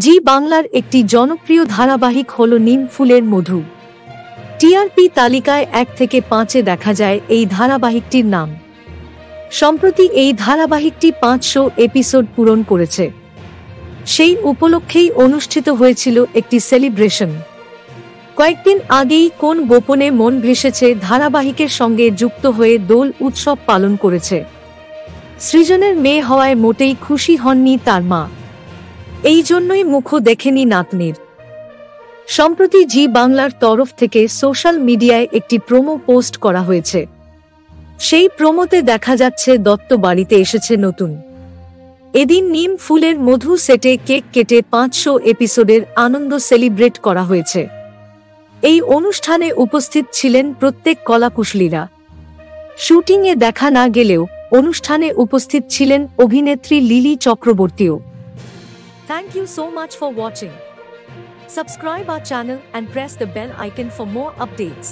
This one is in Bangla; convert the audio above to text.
জি বাংলার একটি জনপ্রিয় ধারাবাহিক হল নিম ফুলের মধু। টিআরপি তালিকায় 1 থেকে 5-এ দেখা যায় এই ধারাবাহিকটির নাম। সম্প্রতি এই ধারাবাহিকটি 500 এপিসোড পূরণ করেছে। সেই উপলক্ষেই অনুষ্ঠিত হয়েছিল একটি সেলিব্রেশন। কয়েকদিন আগেই কোন গোপনে মন ভেসেছে ধারাবাহিকের সঙ্গে যুক্ত হয়ে দোল উৎসব পালন করেছে। সৃজনের মেয়ে হওয়ায় মোটেই খুশি হননি তার মা, এই জন্যই মুখও দেখেনি নাতনির। সম্প্রতি জি বাংলার তরফ থেকে সোশ্যাল মিডিয়ায় একটি প্রোমো পোস্ট করা হয়েছে। সেই প্রোমোতে দেখা যাচ্ছে দত্ত বাড়িতে এসেছে নতুন। এদিন নিম ফুলের মধু সেটে কেক কেটে 500 এপিসোডের আনন্দ সেলিব্রেট করা হয়েছে। এই অনুষ্ঠানে উপস্থিত ছিলেন প্রত্যেক কলাকুশলীরা। শুটিংয়ে দেখা না গেলেও অনুষ্ঠানে উপস্থিত ছিলেন অভিনেত্রী lily চক্রবর্তীও। Thank you so much for watching. Subscribe our channel and press the bell icon for more updates.